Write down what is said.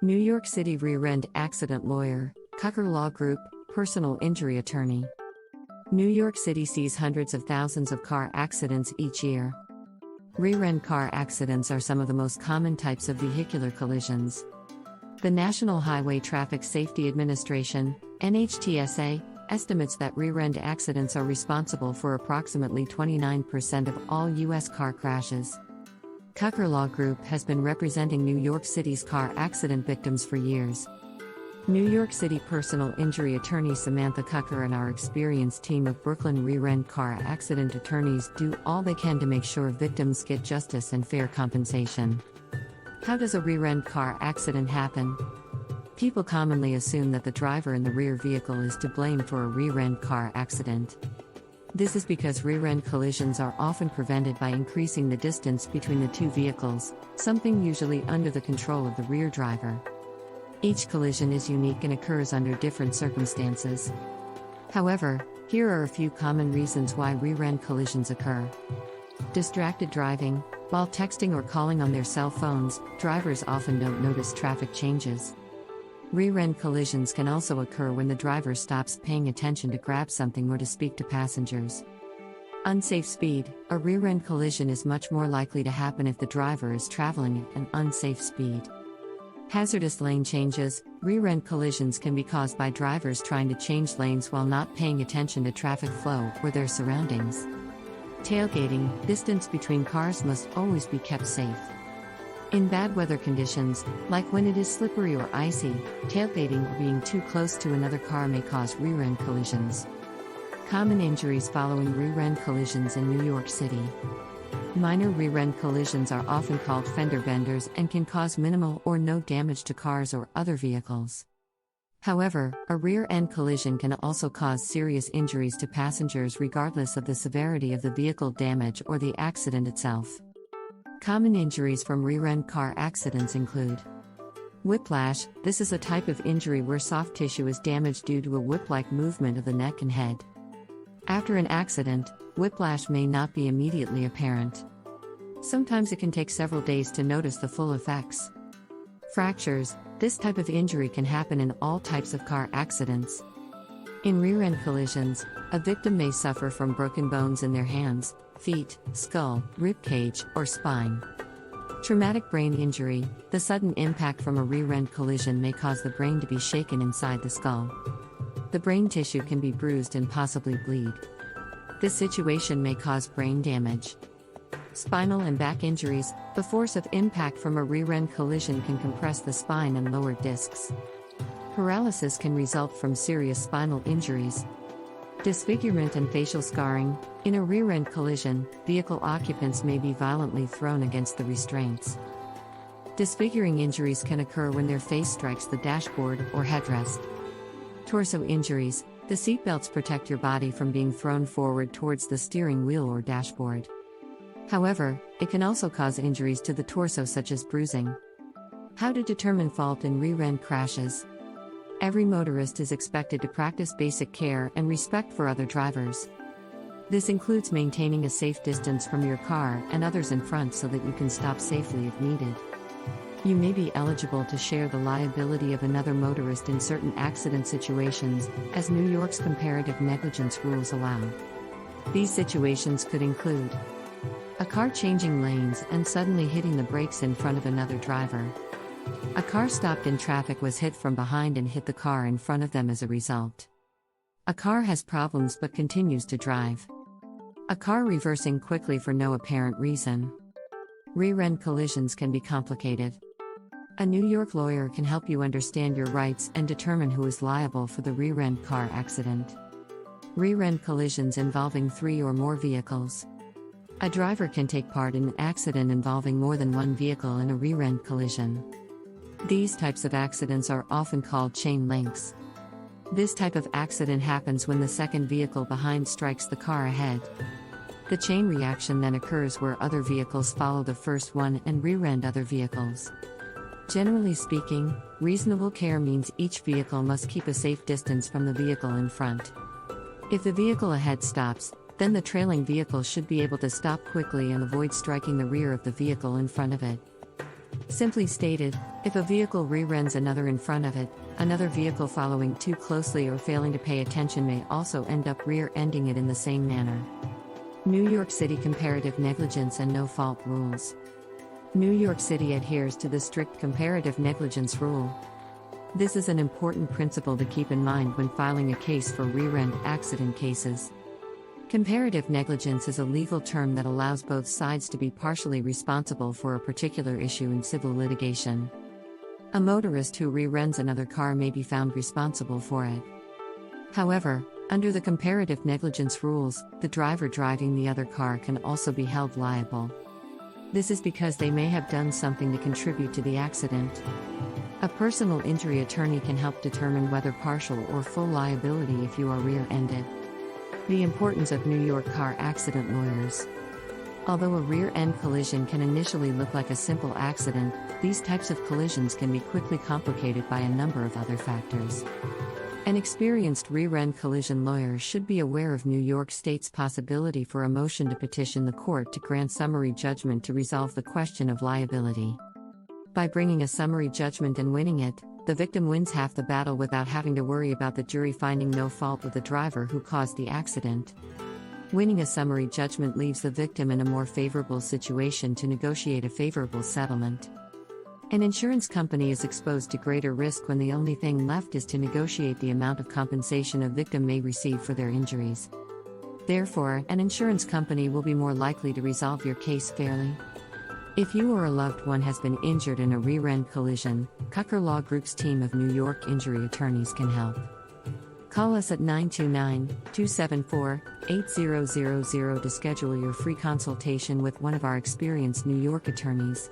New York City rear-end accident lawyer, Kucher Law Group, personal injury attorney. New York City sees hundreds of thousands of car accidents each year. Rear-end car accidents are some of the most common types of vehicular collisions. The National Highway Traffic Safety Administration, NHTSA, estimates that rear-end accidents are responsible for approximately 29% of all U.S. car crashes. Kucher Law Group has been representing New York City's car accident victims for years. New York City personal injury attorney Samantha Kucher and our experienced team of Brooklyn rear-end car accident attorneys do all they can to make sure victims get justice and fair compensation. How does a rear-end car accident happen? People commonly assume that the driver in the rear vehicle is to blame for a rear-end car accident. This is because rear-end collisions are often prevented by increasing the distance between the two vehicles, something usually under the control of the rear driver. Each collision is unique and occurs under different circumstances. However, here are a few common reasons why rear-end collisions occur. Distracted driving. While texting or calling on their cell phones, drivers often don't notice traffic changes. Rear-end collisions can also occur when the driver stops paying attention to grab something or to speak to passengers. Unsafe speed. A rear-end collision is much more likely to happen if the driver is traveling at an unsafe speed. Hazardous lane changes. Rear-end collisions can be caused by drivers trying to change lanes while not paying attention to traffic flow or their surroundings. Tailgating. Distance between cars must always be kept safe. In bad weather conditions, like when it is slippery or icy, tailgating or being too close to another car may cause rear-end collisions. Common injuries following rear-end collisions in New York City. Minor rear-end collisions are often called fender benders and can cause minimal or no damage to cars or other vehicles. However, a rear-end collision can also cause serious injuries to passengers regardless of the severity of the vehicle damage or the accident itself. Common injuries from rear-end car accidents include whiplash. This is a type of injury where soft tissue is damaged due to a whip-like movement of the neck and head. After an accident, whiplash may not be immediately apparent. Sometimes it can take several days to notice the full effects. Fractures. This type of injury can happen in all types of car accidents. In rear-end collisions, a victim may suffer from broken bones in their hands, feet, skull, rib cage, or spine. Traumatic brain injury. The sudden impact from a rear-end collision may cause the brain to be shaken inside the skull. The brain tissue can be bruised and possibly bleed. This situation may cause brain damage. Spinal and back injuries. The force of impact from a rear-end collision can compress the spine and lower discs. Paralysis can result from serious spinal injuries. Disfigurement and facial scarring. In a rear-end collision, vehicle occupants may be violently thrown against the restraints. Disfiguring injuries can occur when their face strikes the dashboard or headrest. Torso injuries. The seatbelts protect your body from being thrown forward towards the steering wheel or dashboard. However, it can also cause injuries to the torso such as bruising. How to determine fault in rear-end crashes. Every motorist is expected to practice basic care and respect for other drivers. This includes maintaining a safe distance from your car and others in front so that you can stop safely if needed. You may be eligible to share the liability of another motorist in certain accident situations, as New York's comparative negligence rules allow. These situations could include a car changing lanes and suddenly hitting the brakes in front of another driver. A car stopped in traffic was hit from behind and hit the car in front of them as a result. A car has problems but continues to drive. A car reversing quickly for no apparent reason. Rear-end collisions can be complicated. A New York lawyer can help you understand your rights and determine who is liable for the rear-end car accident. Rear-end collisions involving 3 or more vehicles. A driver can take part in an accident involving more than one vehicle in a rear-end collision. These types of accidents are often called chain links. This type of accident happens when the second vehicle behind strikes the car ahead. The chain reaction then occurs where other vehicles follow the first one and rear-end other vehicles. Generally speaking, reasonable care means each vehicle must keep a safe distance from the vehicle in front. If the vehicle ahead stops, then the trailing vehicle should be able to stop quickly and avoid striking the rear of the vehicle in front of it. Simply stated, if a vehicle rear-ends another in front of it, another vehicle following too closely or failing to pay attention may also end up rear-ending it in the same manner. New York City comparative negligence and no-fault rules. New York City adheres to the strict comparative negligence rule. This is an important principle to keep in mind when filing a case for rear-end accident cases. Comparative negligence is a legal term that allows both sides to be partially responsible for a particular issue in civil litigation. A motorist who rear-ends another car may be found responsible for it. However, under the comparative negligence rules, the driver driving the other car can also be held liable. This is because they may have done something to contribute to the accident. A personal injury attorney can help determine whether partial or full liability if you are rear-ended. The importance of New York car accident lawyers. Although a rear-end collision can initially look like a simple accident, these types of collisions can be quickly complicated by a number of other factors. An experienced rear-end collision lawyer should be aware of New York State's possibility for a motion to petition the court to grant summary judgment to resolve the question of liability. By bringing a summary judgment and winning it, the victim wins half the battle without having to worry about the jury finding no fault with the driver who caused the accident. Winning a summary judgment leaves the victim in a more favorable situation to negotiate a favorable settlement. An insurance company is exposed to greater risk when the only thing left is to negotiate the amount of compensation a victim may receive for their injuries. Therefore, an insurance company will be more likely to resolve your case fairly. If you or a loved one has been injured in a rear-end collision, Kucher Law Group's team of New York injury attorneys can help. Call us at 929-274-8000 to schedule your free consultation with one of our experienced New York attorneys.